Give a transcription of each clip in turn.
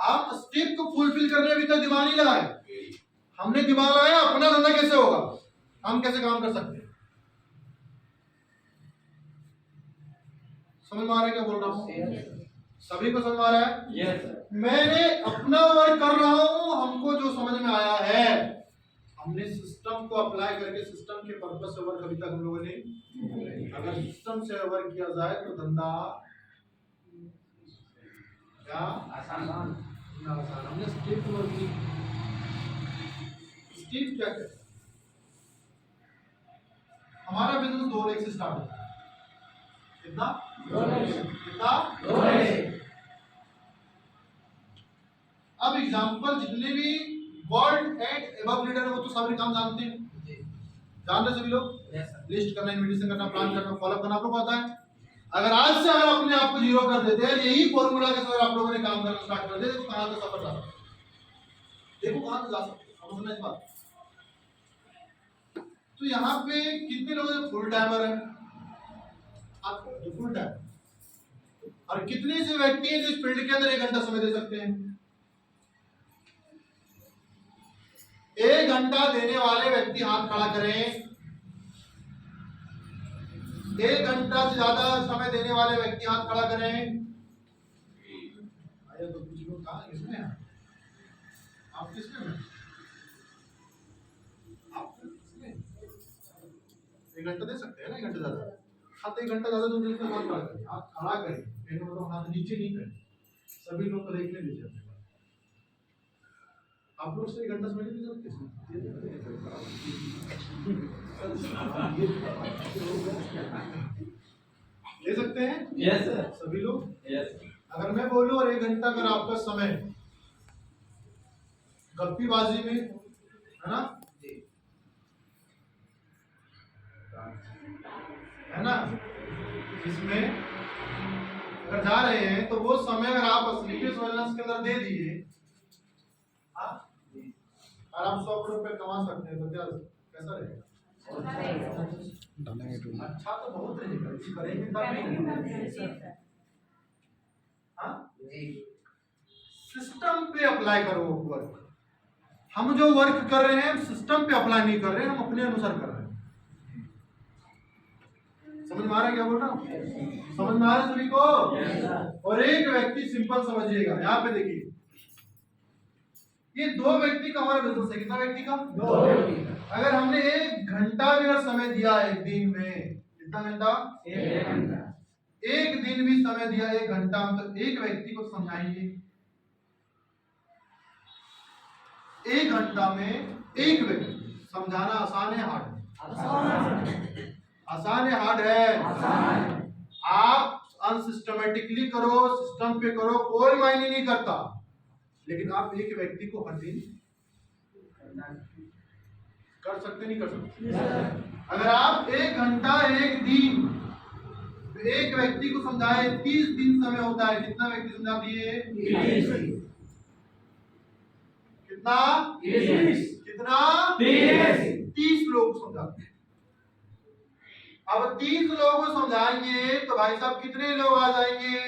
हम स्टेप को फुलफिल करने अभी तक दिमाग नहीं लगाए। हमने दिमाग लगाया अपना धंधा कैसे होगा, हम कैसे काम कर सकते हैं। समझ में आ रहा है क्या बोल रहा हूँ? सभी को समझ में आ रहा है? यस। मैंने अपना वर्क कर रहा हूं, हमको जो समझ में आया है हमने सिस्टम को अप्लाई करके सिस्टम के पर्पस से वर्क अभी तक हम लोगों ने, अगर सिस्टम से वर्क किया जाए तो धंधा क्या आसान ना आसान। हमने स्टेप वर्क की, स्टेप क्या कहते हैं? हमारा बिजनेस 2 लाख से स्टार्ट होता है। कितना? 2 लाख। अब एग्जांपल जितने भी वर्ल्ड एट एबव लीडर है वो तो सारे काम जानते हैं, जान रहे सभी लोग। लिस्ट करना, इनविटेशन करना, प्लान करना, फॉलो करना आप लोग को आता है। अगर आज से अगर अपने आप को 0 कर देते हैं, यही फॉर्मूला के साथ आप लोगों ने काम करना स्टार्ट कर दिया, देखो कहां तक सफर जा सकते हैं, देखो कहां तक जा सकते हैं। समझना इस बात। तो यहाँ पे कितने लोग फुल टाइमर है आपको, जो फुल टाइम, और कितने से व्यक्ति हैं जो इस फील्ड के अंदर 1 घंटा समय दे सकते हैं? 1 घंटा देने वाले व्यक्ति हाथ खड़ा करें। 1 घंटा से ज्यादा समय देने वाले व्यक्ति हाथ खड़ा करें। आया तो कुछ लोग कहा किसमें है? आप किसमें हैं? आप किसमें? 1 घंटा दे सकते हैं ना? 1 घंटा ज्यादा, हाँ तो 1 घंटा ज्यादा दूर से हाथ खड़ा करें, हाथ खड़ा करें, मेरे मतलब हाथ नीचे नहीं करें। सभी लोग को देखने दीजिए अपने पास। आप लोग से 1 घंटा समय नहीं दे सकते? ले सकते हैं? Yes sir. सभी लोग? यस। अगर मैं बोलूं और 1 घंटा अगर आपका समय गप्पीबाजी में है ना, है ना, इसमें अगर जा रहे हैं तो वो समय अगर आप स्लीपिंग वेलनेस के अंदर दे दिए, हाँ, और आप 100 रुपए कमा सकते हैं तो क्या कैसा रहेगा? अच्छा तो बहुत रहेगा, करेंगे तब नहीं। हाँ, सिस्टम पे अप्लाई करो वर्क। हम जो वर्क कर रहे हैं सिस्टम पे अप्लाई नहीं कर रहे हैं, हम अपने अनुसार कर रहे हैं। समझ में आ रहा है क्या बोल रहा हूँ? समझ में आ रहा है सभी को? और एक व्यक्ति सिंपल समझिएगा, यहाँ पे देखिए, ये 2 व्यक्ति का हमारा बिजनेस है। कितना व्यक्ति का? 2 व्यक्ति का। अगर हमने 1 घंटा भी अगर समय दिया एक दिन में, कितना घंटा? 1 घंटा। 1 दिन भी समय दिया 1 घंटा, तो एक व्यक्ति को समझाएंगे 1 घंटा में एक व्यक्ति समझाना आसान है हार्ड है? आसान है हार्ड है? आप अनसिस्टमेटिकली करो, सिस्टम पे करो, कोई मायने नहीं करता, लेकिन आप एक व्यक्ति को हर दिन कर सकते नहीं कर सकते? अगर आप 1 घंटा 1 दिन एक व्यक्ति को समझाए, 30 दिन समय होता है, कितना व्यक्ति समझा दिए? 30। कितना? 30। कितना? 30 लोग समझाते हैं। अब 30 लोगों को समझाएंगे तो भाई साहब कितने लोग आ जाएंगे?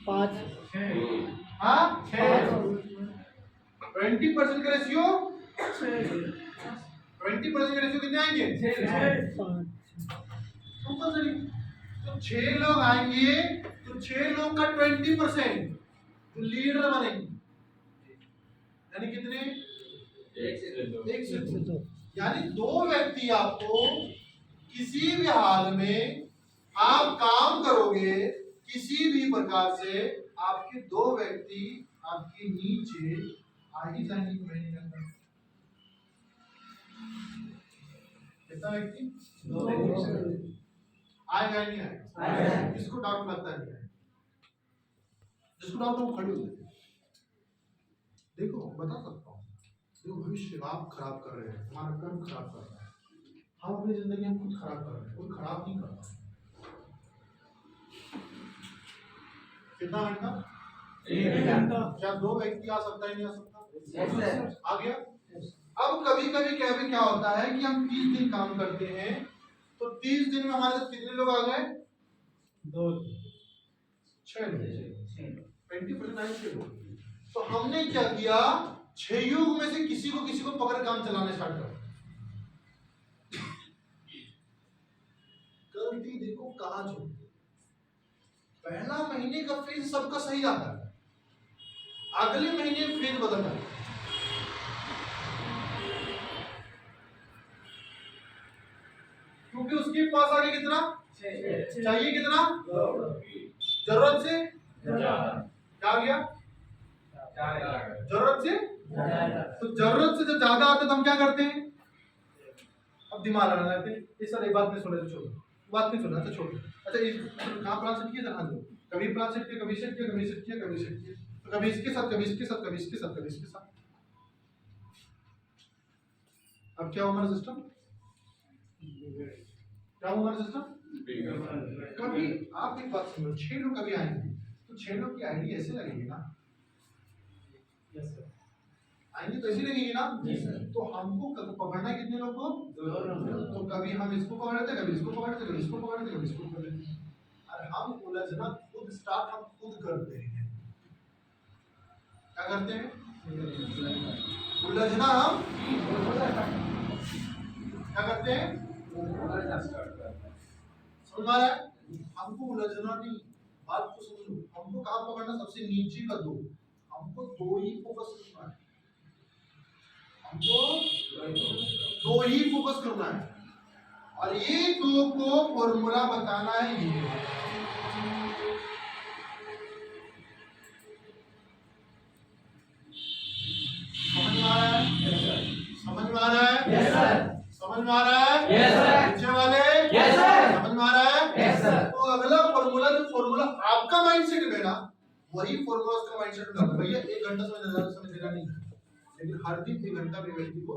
5। हाँ, 20% का रेशियो, 20% का रेशियो कितने आएंगे? 6। तो 6 लोग आएंगे तो 6 लोग का 20% तो लीडर बनेंगे, यानी कितने? 1 से 2। यानी 2 व्यक्ति आपको किसी भी हाल में आप काम करोगे, किसी भी प्रकार से आपके 2 व्यक्ति आपके नीचे आ ही जाएंगे महीने के अंदर। कितना व्यक्ति? 2 व्यक्ति आएगा नहीं आएगा? किसको डाउट लगता है? जिसको डाउट हो खड़े हो जाए। देखो बता सकता हूँ, देखो भविष्य आप खराब कर रहे हैं, हमारा कर्म खराब कर रहा है, हम अपनी जिंदगी हम खुद खराब कर रहे हैं, कोई खराब नहीं कर रहा। कितना घंटा? 1 घंटा। क्या 2 व्यक्ति आ सकता है? नहीं आ सकता? आ गया। अब कभी कभी क्या होता है कि हम 30 दिन काम करते हैं, तो 30 दिन में हमारे साथ कितने लोग आ गए? 2। 6 लोग 20% आए 6 लोग। तो हमने क्या किया, 6 युग में से किसी को पकड़ काम चलाना स्टार्ट कर। गलती देखो कहां छोड़, पहला महीने का फेज सबका सही आता है, अगले महीने फेज बदलता है। क्योंकि उसके पास आगे कितना चाहिए, कितना जरूरत से क्या गया, जरूरत से। तो जरूरत से जब ज्यादा आते तो हम क्या करते हैं, अब दिमाग लगाना लगते हैं। इस सर एक बात नहीं सुने तो छोड़ो, बात नहीं सुना तो छोड़ो। अच्छा कहाँ प्लान सेट किया था, कभी प्लान सेट किया, कभी सेट किया, कभी सेट किया, कभी सेट किया, तो कभी इसके साथ, कभी इसके साथ, कभी इसके साथ, कभी इसके साथ। अब क्या होगा सिस्टम, क्या होगा सिस्टम। कभी आप एक बात सुनो, 6 लोग कभी आएंगे तो 6 लोग की आईडी ऐसे लगेगी ना, आएंगे तो ऐसे लगेगी ना। तो हमको पकड़ना कितने लोग को, तो कभी हम इसको पकड़ लेते, कभी इसको पकड़ लेते, कभी इसको पकड़ लेते, कभी इसको पकड़ लेते। और हम उलझना खुद स्टार्ट हम खुद करते हैं। क्या करते हैं, उलझना हम क्या करते हैं, समझ आ रहा है। हमको उलझना नहीं, बात को समझो। हमको कहाँ पकड़ना, सबसे नीचे का 2, हमको 2 ही फोकस करना है, हमको 2 ही फोकस करना है। और ये 2 को फॉर्मूला बताना है ये। समझ में आ रहा है, समझ में आ रहा है, समझ में आ रहा है, नीचे वाले समझ में आ रहा है। तो अगला फॉर्मूला, जो फॉर्मूला आपका माइंडसेट में ना, वही फॉर्मूला उसका माइंडसेट में डालना। भैया 1 घंटा समझ देना नहीं, लेकिन हर दिन 1 घंटा में व्यक्ति को।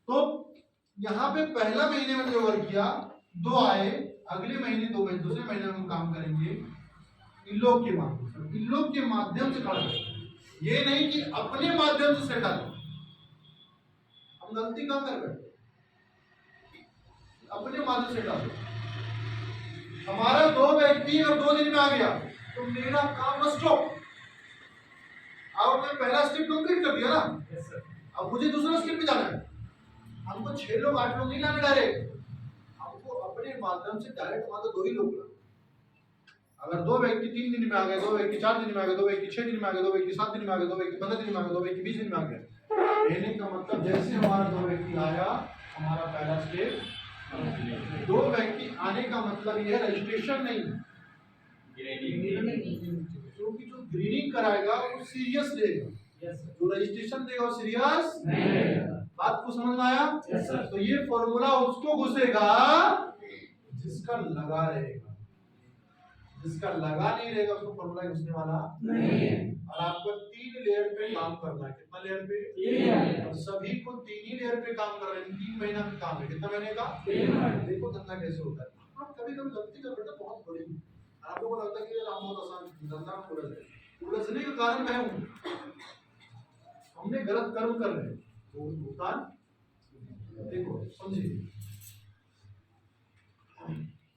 तो यहाँ पे पहला महीने में जो वर्क किया, 2 आए, अगले महीने 2 बजे, दूसरे महीने में हम काम करेंगे इन लोग के माध्यम से, इन लोग के माध्यम से खड़ा करें। ये नहीं कि अपने माध्यम से सेट आए। हम गलती कहाँ कर बैठे, अपने माध्यम से डालो। हमारा 2 व्यक्ति और 2 दिन में आ गया तो मेरा काम स्टॉप। अब मैं पहला स्टेप कंप्लीट कर दिया ना, अब मुझे दूसरा स्टेप पे जाना है। हमको 6 लोग 8 लोग नहीं लाने डायरेक्ट, हमको अपने माध्यम से डायरेक्ट मात्र 2 ही लोग लाना। अगर 2 व्यक्ति 3 दिन में आ गए, 2 व्यक्ति 4 दिन में आ गए, 2 व्यक्ति 6 दिन में आ गए, 2 व्यक्ति 7 दिन में आ गए, 2 व्यक्ति 15 दिन में आ गए, 2 व्यक्ति 20 दिन में आ गए, कहने का मतलब जैसे हमारा 2 व्यक्ति आया, हमारा पहला स्टेप। 2 व्यक्ति आने का मतलब ये रजिस्ट्रेशन नहीं, क्योंकि जो ग्रीनिंग कराएगा वो सीरियस लेगा, जो रजिस्ट्रेशन देगा वो सीरियस नहीं। बात को समझ में आया। तो ये फॉर्मूला उसको घुसेगा जिसका लगा रहेगा, जिसका लगा नहीं रहेगा उसको फॉर्मूला घुसने वाला नहीं है। और आपको 3 लेयर पे काम करना है। कितना लेयर पे, 3। और सभी को 3 ही लेयर पे काम कर रहे हैं। 3 महीना का काम है, कितना महीने का, 3 महीने। देखो धंधा कैसे होता है। आप कभी कभी गलती कर बैठे बहुत बड़ी, आप लोगों को लगता है कि यार बहुत आसान धंधा में उलझ गए। उलझने का कारण मैं हूँ, हमने गलत कर्म कर रहे हैं, वो भुगतान देखो समझिए।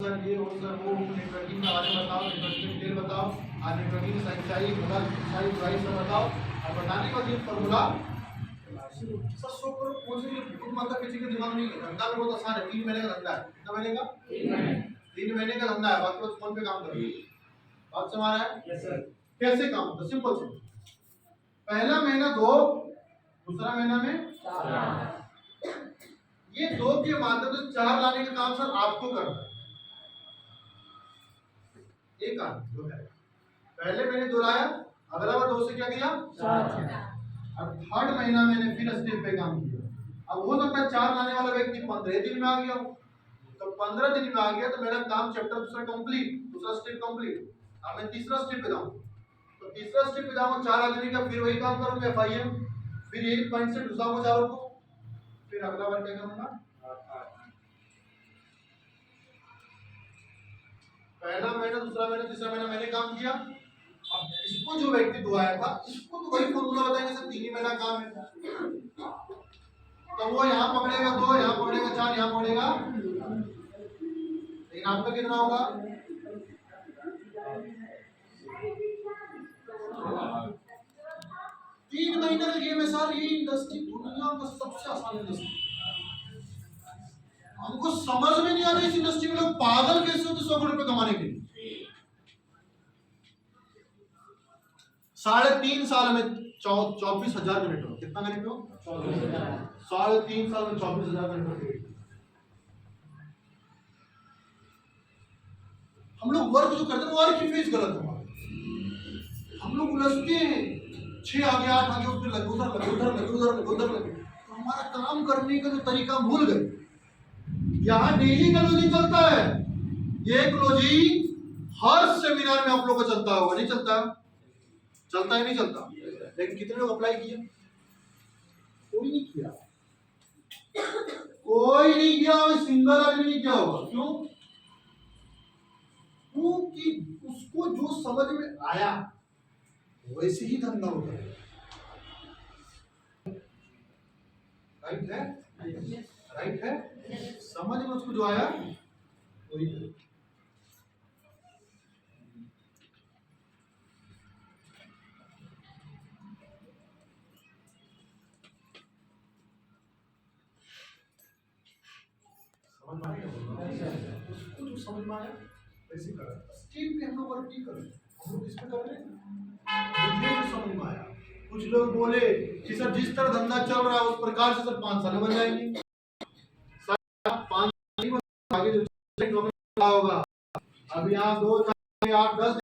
सर ये हो सर वो, नेटवर्किंग के बारे में बताओ, नेटवर्किंग डिटेल बताओ, और नेटवर्किंग सच्चाई बुरा सच्चाई बुराई सब बताओ। और बताने का ये फॉर्मूला सर सो करो, कोई मतलब किसी के दिमाग में नहीं। धंधा में बहुत आसान है, 3 महीने का धंधा है। कितना महीने का, 3 महीने का धंधा है। बाकी बस फोन पे काम करो। बात समझ आ रहा है। Yes sir. कैसे काम होता है, सिंपल से। पहला महीना 2, दूसरा महीना में 4। ये 2 के माध्यम से 4 लाने का काम सर आपको करना है। एक काम जो है, पहले मैंने 2 लाया, अगला बार 2 से क्या किया, 4। अब 3rd महीना मैंने फिर स्टेप पे काम किया। अब हो सकता है 4 लाने वाला व्यक्ति 15 दिन में आ गया हो, तो 15 दिन में आ गया तो मेरा काम चैप्टर दूसरा कंप्लीट, दूसरा स्टेप कंप्लीट। अब मैं तीसरा स्टेप पे जाऊँ, तो तीसरा स्टेप पे जाऊँगा 4 आदमी का, फिर वही काम करूँगा FIM, फिर यही पॉइंट से घुसाऊंगा 4 को, फिर अगला बार क्या करूँगा, पहला महीना, दूसरा महीना, तीसरा महीना मैंने काम किया। अब इसको जो व्यक्ति 2 आया था, इसको तो वही फॉर्मूला बताएंगे सर, 3 ही महीना काम है, तो वो यहाँ पकड़ेगा 2, यहाँ पकड़ेगा 4, यहाँ पकड़ेगा। लेकिन आपका कितना होगा, 3 महीने का गेम है सर। ये इंडस्ट्री दुनिया का सबसे आसान इंडस्ट्री। हमको समझ में नहीं आ रहा इस इंडस्ट्री में लोग पागल कैसे होते 100 करोड़ रुपए कमाने के लिए। 3.5 साल में 24,000 मिनट हो। कितना मिनट हो? 3.5 साल में 24,000 मिनट हो। हम लोग वर्क जो करते हैं वर्क की फेज गलत है। हम लोग उलझते हैं, 6 आगे 8 आगे उसमें लगे, उधर लगे, उधर लगे, उधर लगे, उधर लगे, तो हमारा काम करने का जो तरीका भूल गए। यहाँ डेली का क्लोजिंग चलता है। ये क्लोजिंग हर सेमिनार में आप लोगों का चलता होगा, नहीं चलता? चलता है नहीं चलता? लेकिन कितने लोग अप्लाई किए? कोई नहीं किया। कोई नहीं किया, सिंगल आदमी नहीं किया होगा। क्यों? क्योंकि उसको जो समझ में आया वैसे ही धंधा होता है। राइट है? राइट है? समझ में उसको जो आया वही। समझ में आया? उसको जो समझ में आया वैसे कर। स्टीम पे हम लोग वर्क नहीं कर रहे, हम लोग किस पे कर रहे हैं? मुझे जो समझ में आया। कुछ लोग बोले कि सर जिस तरह धंधा चल रहा है उस प्रकार से सर 5 साल में बन जाएंगे। सर 5 साल आगे जो होगा, अब यहाँ 2 4 8 10